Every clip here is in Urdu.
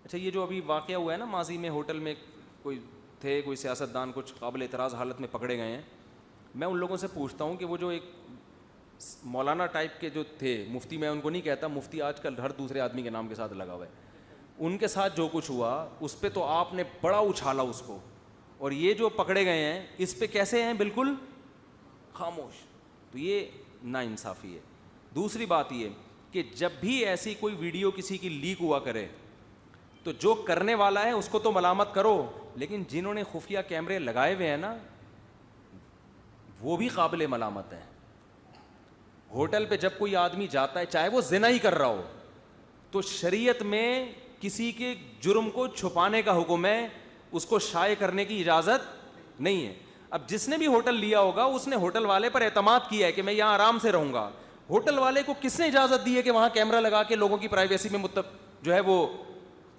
اچھا یہ جو ابھی واقعہ ہوا ہے نا ماضی میں، ہوٹل میں کوئی تھے، کوئی سیاستدان کچھ قابل اعتراض حالت میں پکڑے گئے ہیں، میں ان لوگوں سے پوچھتا ہوں کہ وہ جو ایک مولانا ٹائپ کے جو تھے، مفتی میں ان کو نہیں کہتا، مفتی آج کل ہر دوسرے آدمی کے نام کے ساتھ لگا ہوا ہے، ان کے ساتھ جو کچھ ہوا اس پہ تو آپ نے بڑا اچھالا اس کو، اور یہ جو پکڑے گئے ہیں اس پہ کیسے ہیں؟ بالکل خاموش. تو یہ ناانصافی ہے. دوسری بات یہ کہ جب بھی ایسی کوئی ویڈیو کسی کی لیک ہوا کرے تو جو کرنے والا ہے اس کو تو ملامت کرو، لیکن جنہوں نے خفیہ کیمرے لگائے ہوئے ہیں نا وہ بھی قابل ملامت ہیں. ہوٹل پہ جب کوئی آدمی جاتا ہے چاہے وہ زنا ہی کر رہا ہو تو شریعت میں کسی کے جرم کو چھپانے کا حکم ہے، اس کو شائع کرنے کی اجازت نہیں ہے. اب جس نے بھی ہوٹل لیا ہوگا اس نے ہوٹل والے پر اعتماد کیا ہے کہ میں یہاں آرام سے رہوں گا. ہوٹل والے کو کس نے اجازت دی ہے کہ وہاں کیمرہ لگا کے لوگوں کی پرائیویسی میں جو ہے وہ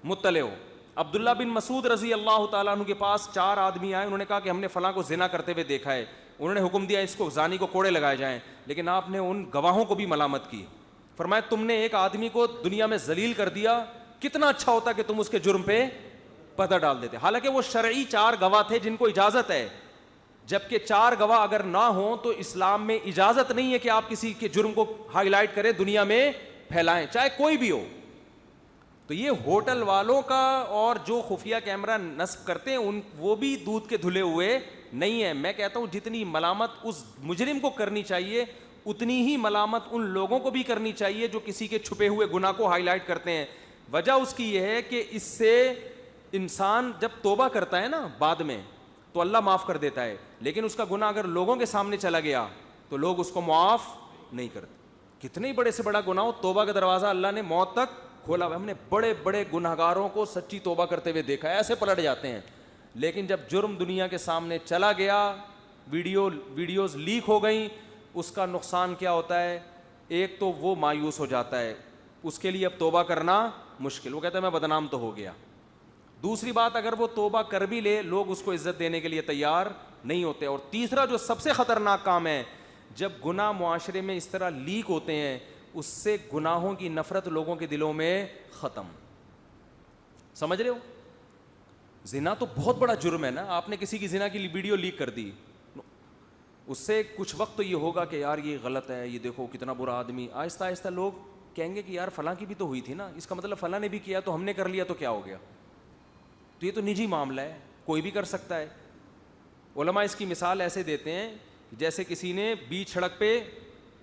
مطلع ہو؟ عبداللہ بن مسعود رضی اللہ تعالیٰ عنہ کے پاس 4 آدمی آئے، انہوں نے کہا کہ ہم نے فلاں کو زنا کرتے ہوئے دیکھا ہے. انہوں نے حکم دیا اس کو زانی کو کوڑے لگائے جائیں، لیکن آپ نے ان گواہوں کو بھی ملامت کی. فرمایا تم نے ایک آدمی کو دنیا میں ذلیل کر دیا، کتنا اچھا ہوتا کہ تم اس کے جرم پہ پردہ ڈال دیتے. حالانکہ وہ شرعی 4 گواہ تھے جن کو اجازت ہے، جبکہ 4 گواہ اگر نہ ہوں تو اسلام میں اجازت نہیں ہے کہ آپ کسی کے جرم کو ہائی لائٹ کریں، دنیا میں پھیلائیں، چاہے کوئی بھی ہو. تو یہ ہوٹل والوں کا اور جو خفیہ کیمرہ نصب کرتے ہیں وہ بھی دودھ کے دھلے ہوئے نہیں ہیں. میں کہتا ہوں جتنی ملامت اس مجرم کو کرنی چاہیے اتنی ہی ملامت ان لوگوں کو بھی کرنی چاہیے جو کسی کے چھپے ہوئے گناہ کو ہائی لائٹ کرتے ہیں. وجہ اس کی یہ ہے کہ اس سے انسان جب توبہ کرتا ہے نا بعد میں تو اللہ معاف کر دیتا ہے، لیکن اس کا گناہ اگر لوگوں کے سامنے چلا گیا تو لوگ اس کو معاف نہیں کرتے. کتنے ہی بڑے سے بڑا گناہ ہو، توبہ کا دروازہ اللہ نے موت تک کھولا ہوا. ہم نے بڑے بڑے گنہگاروں کو سچی توبہ کرتے ہوئے دیکھا ہے، ایسے پلٹ جاتے ہیں. لیکن جب جرم دنیا کے سامنے چلا گیا، ویڈیوز لیک ہو گئیں، اس کا نقصان کیا ہوتا ہے؟ ایک تو وہ مایوس ہو جاتا ہے، اس کے لیے اب توبہ کرنا مشکل، وہ کہتا ہے میں بدنام تو ہو گیا. دوسری بات اگر وہ توبہ کر بھی لے لوگ اس کو عزت دینے کے لیے تیار نہیں ہوتے. اور تیسرا جو سب سے خطرناک کام ہے، جب گناہ معاشرے میں اس طرح لیک ہوتے ہیں اس سے گناہوں کی نفرت لوگوں کے دلوں میں ختم. سمجھ رہے ہو؟ زنا تو بہت بڑا جرم ہے نا. آپ نے کسی کی زنا کی ویڈیو لیک کر دی، اس سے کچھ وقت تو یہ ہوگا کہ یار یہ غلط ہے، یہ دیکھو کتنا برا آدمی. آہستہ آہستہ لوگ کہیں گے کہ یار فلاں کی بھی تو ہوئی تھی نا، اس کا مطلب فلاں نے بھی کیا تو ہم نے کر لیا تو کیا ہو گیا. تو یہ تو نجی معاملہ ہے، کوئی بھی کر سکتا ہے. علماء اس کی مثال ایسے دیتے ہیں جیسے کسی نے بیچ سڑک پہ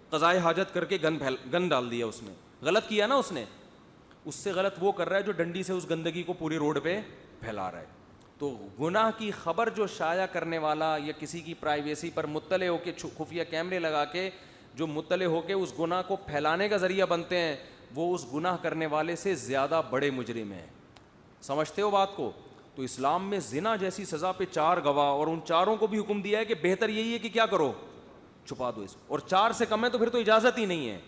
قضائے حاجت کر کے گند ڈال دیا، اس میں غلط کیا نا اس نے، اس سے غلط وہ کر رہا ہے جو ڈنڈی سے اس گندگی کو پوری روڈ پہ پھیلا رہا ہے. تو گناہ کی خبر جو شائع کرنے والا یا کسی کی پرائیویسی پر مطلع ہو کے خفیہ کیمرے لگا کے جو مطلع ہو کے اس گناہ کو پھیلانے کا ذریعہ بنتے ہیں وہ اس گناہ کرنے والے سے زیادہ بڑے مجرم ہیں. سمجھتے ہو بات کو؟ تو اسلام میں زنا جیسی سزا پہ 4 گواہ، اور ان 4 کو بھی حکم دیا ہے کہ بہتر یہی ہے کہ کیا کرو، چھپا دو اس کو، اور 4 سے کم ہے تو پھر تو اجازت ہی نہیں ہے.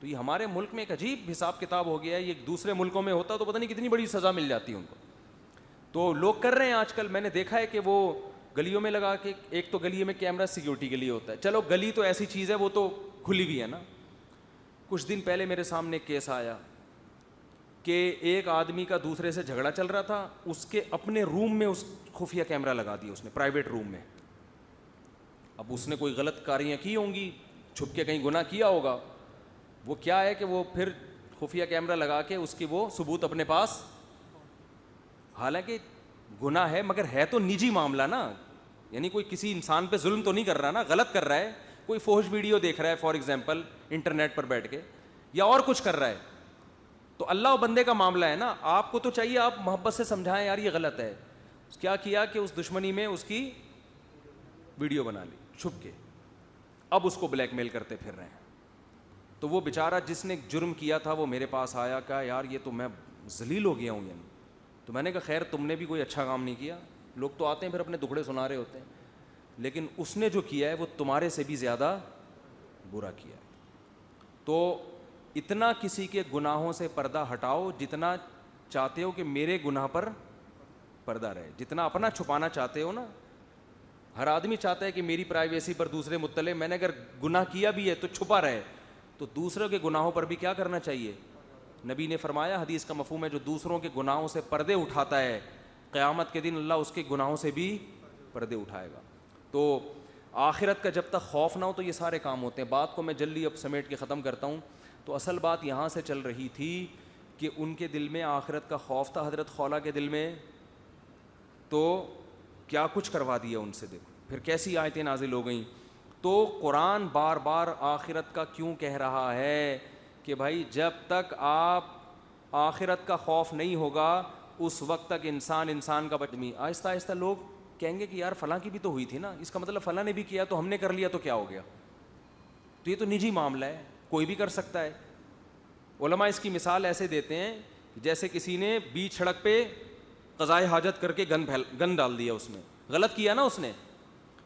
تو یہ ہمارے ملک میں ایک عجیب حساب کتاب ہو گیا ہے. یہ دوسرے ملکوں میں ہوتا تو پتہ نہیں کتنی بڑی سزا مل جاتی ان کو. تو لوگ کر رہے ہیں آج کل. میں نے دیکھا ہے کہ وہ گلیوں میں لگا کے، ایک تو گلی میں کیمرہ سیکیورٹی کے لیے ہوتا ہے، چلو گلی تو ایسی چیز ہے وہ تو کھلی بھی ہے نا. کچھ دن پہلے میرے سامنے کیس آیا کہ ایک آدمی کا دوسرے سے جھگڑا چل رہا تھا، اس کے اپنے روم میں اس خفیہ کیمرہ لگا دیا اس نے، پرائیویٹ روم میں. اب اس نے کوئی غلط کاریاں کی ہوں گی، چھپ کے کہیں گناہ کیا ہوگا. وہ کیا ہے کہ وہ پھر خفیہ کیمرہ لگا کے اس کی وہ ثبوت اپنے پاس، حالانکہ گناہ ہے مگر ہے تو نجی معاملہ نا، یعنی کوئی کسی انسان پہ ظلم تو نہیں کر رہا نا، غلط کر رہا ہے. کوئی فحش ویڈیو دیکھ رہا ہے فار ایگزامپل انٹرنیٹ پر بیٹھ کے، یا اور کچھ کر رہا ہے، تو اللہ و بندے کا معاملہ ہے نا. آپ کو تو چاہیے آپ محبت سے سمجھائیں یار یہ غلط ہے. کیا کیا کہ اس دشمنی میں اس کی ویڈیو بنا لی چھپ کے، اب اس کو بلیک میل کرتے پھر رہے ہیں. تو وہ بیچارہ جس نے جرم کیا تھا وہ میرے پاس آیا، کہا یار یہ تو میں ذلیل ہو گیا ہوں یعنی. تو میں نے کہا خیر تم نے بھی کوئی اچھا کام نہیں کیا. لوگ تو آتے ہیں پھر اپنے دکھڑے سنا رہے ہوتے ہیں، لیکن اس نے جو کیا ہے وہ تمہارے سے بھی زیادہ برا کیا ہے. تو اتنا کسی کے گناہوں سے پردہ ہٹاؤ جتنا چاہتے ہو کہ میرے گناہ پر پردہ رہے. جتنا اپنا چھپانا چاہتے ہو نا، ہر آدمی چاہتا ہے کہ میری پرائیویسی پر دوسرے مطلع، میں نے اگر گناہ کیا بھی ہے تو چھپا رہے. تو دوسروں کے گناہوں پر بھی کیا کرنا چاہیے؟ نبی نے فرمایا, حدیث کا مفہوم ہے, جو دوسروں کے گناہوں سے پردے اٹھاتا ہے قیامت کے دن اللہ اس کے گناہوں سے بھی پردے اٹھائے گا. تو آخرت کا جب تک خوف نہ ہو تو یہ سارے کام ہوتے ہیں. بات کو میں جلدی اب سمیٹ کے ختم کرتا ہوں. تو اصل بات یہاں سے چل رہی تھی کہ ان کے دل میں آخرت کا خوف تھا, حضرت خولہ کے دل میں, تو کیا کچھ کروا دیا ان سے. دیکھو پھر کیسی آیتیں نازل ہو گئیں. تو قرآن بار بار آخرت کا کیوں کہہ رہا ہے کہ بھائی جب تک آپ آخرت کا خوف نہیں ہوگا اس وقت تک انسان کا بدمی. آہستہ آہستہ لوگ کہیں گے کہ یار فلاں کی بھی تو ہوئی تھی نا, اس کا مطلب فلاں نے بھی کیا تو ہم نے کر لیا تو کیا ہو گیا, تو یہ تو نجی معاملہ ہے, کوئی بھی کر سکتا ہے. علماء اس کی مثال ایسے دیتے ہیں جیسے کسی نے بیچ سڑک پہ قضائے حاجت کر کے گند ڈال دیا, اس میں غلط کیا نا اس نے,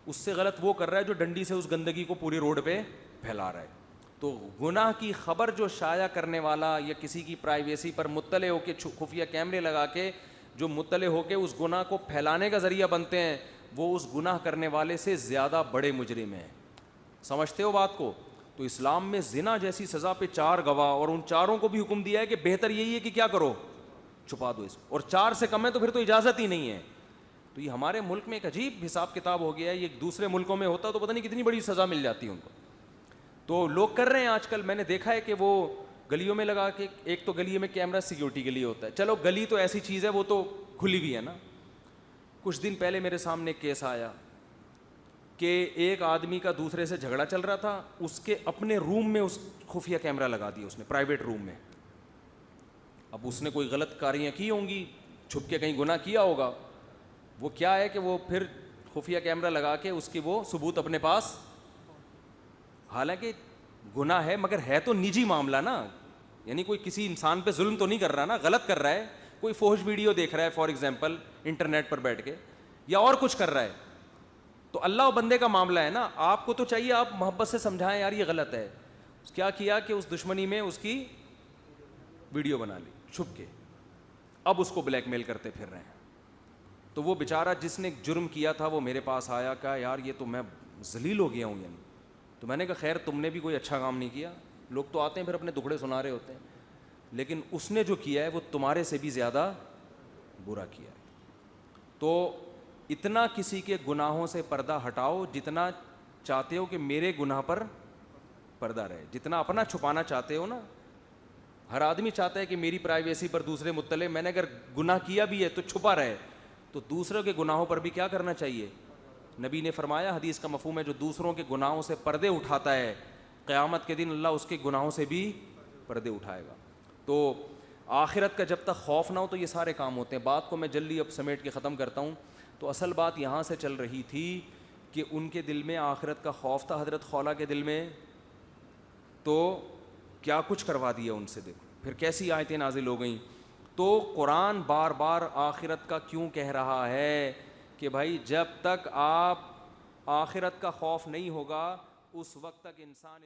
اس سے غلط وہ کر رہا ہے جو ڈنڈی سے اس گندگی کو پوری روڈ پہ پھیلا رہا ہے. تو گناہ کی خبر جو شائع کرنے والا یا کسی کی پرائیویسی پر مطلع ہو کے خفیہ کیمرے لگا کے جو مطلع ہو کے اس گناہ کو پھیلانے کا ذریعہ بنتے ہیں, وہ اس گناہ کرنے والے سے زیادہ بڑے مجرم ہیں. سمجھتے ہو بات کو؟ تو اسلام میں زنا جیسی سزا پہ 4 گواہ, اور ان چاروں کو بھی حکم دیا ہے کہ بہتر یہی ہے کہ کیا کرو, چھپا دو اس کو, اور 4 سے کم ہے تو پھر تو اجازت ہی نہیں ہے. تو یہ ہمارے ملک میں ایک عجیب حساب کتاب ہو گیا ہے, یہ دوسرے ملکوں میں ہوتا تو پتہ نہیں کتنی بڑی سزا مل جاتی ہے ان کو. تو لوگ کر رہے ہیں آج کل, میں نے دیکھا ہے کہ وہ گلیوں میں لگا کے, ایک تو گلی میں کیمرہ سیکیورٹی کے لیے ہوتا ہے, چلو گلی تو ایسی چیز ہے وہ تو کھلی بھی ہے نا. کچھ دن پہلے میرے سامنے ایک کیس آیا کہ ایک آدمی کا دوسرے سے جھگڑا چل رہا تھا, اس کے اپنے روم میں اس خفیہ کیمرہ لگا دیا اس نے, پرائیویٹ روم میں. اب اس نے کوئی غلط کاریاں کی ہوں گی, چھپ کے کہیں گناہ کیا ہوگا, وہ کیا ہے کہ وہ پھر خفیہ کیمرہ لگا کے اس کی وہ ثبوت اپنے پاس, حالانکہ گناہ ہے مگر ہے تو نجی معاملہ نا, یعنی کوئی کسی انسان پہ ظلم تو نہیں کر رہا نا, غلط کر رہا ہے, کوئی فحش ویڈیو دیکھ رہا ہے فار ایگزامپل انٹرنیٹ پر بیٹھ کے, یا اور کچھ کر رہا ہے, تو اللہ و بندے کا معاملہ ہے نا. آپ کو تو چاہیے آپ محبت سے سمجھائیں یار یہ غلط ہے. کیا کیا کہ اس دشمنی میں اس کی ویڈیو بنا لی چھپ کے, اب اس کو بلیک میل کرتے پھر رہے ہیں. تو وہ بیچارہ جس نے جرم کیا تھا وہ میرے پاس آیا, کہا یار یہ تو میں ذلیل ہو گیا ہوں یعنی. تو میں نے کہا خیر تم نے بھی کوئی اچھا کام نہیں کیا, لوگ تو آتے ہیں پھر اپنے دکھڑے سنا رہے ہوتے ہیں, لیکن اس نے جو کیا ہے وہ تمہارے سے بھی زیادہ برا کیا ہے. تو اتنا کسی کے گناہوں سے پردہ ہٹاؤ جتنا چاہتے ہو کہ میرے گناہ پر پردہ رہے, جتنا اپنا چھپانا چاہتے ہو نا. ہر آدمی چاہتا ہے کہ میری پرائیویسی پر دوسرے مطلع, میں نے اگر گناہ کیا بھی ہے تو چھپا رہے. تو دوسروں کے گناہوں پر بھی کیا کرنا چاہیے؟ نبی نے فرمایا, حدیث کا مفہوم ہے, جو دوسروں کے گناہوں سے پردے اٹھاتا ہے قیامت کے دن اللہ اس کے گناہوں سے بھی پردے اٹھائے گا. تو آخرت کا جب تک خوف نہ ہو تو یہ سارے کام ہوتے ہیں. بات کو میں جلدی اب سمیٹ کے ختم کرتا ہوں. تو اصل بات یہاں سے چل رہی تھی کہ ان کے دل میں آخرت کا خوف تھا, حضرت خولہ کے دل میں, تو کیا کچھ کروا دیا ان سے. دیکھو پھر کیسی آیتیں نازل ہو گئیں. تو قرآن بار بار آخرت کا کیوں کہہ رہا ہے کہ بھائی جب تک آپ آخرت کا خوف نہیں ہوگا اس وقت تک انسان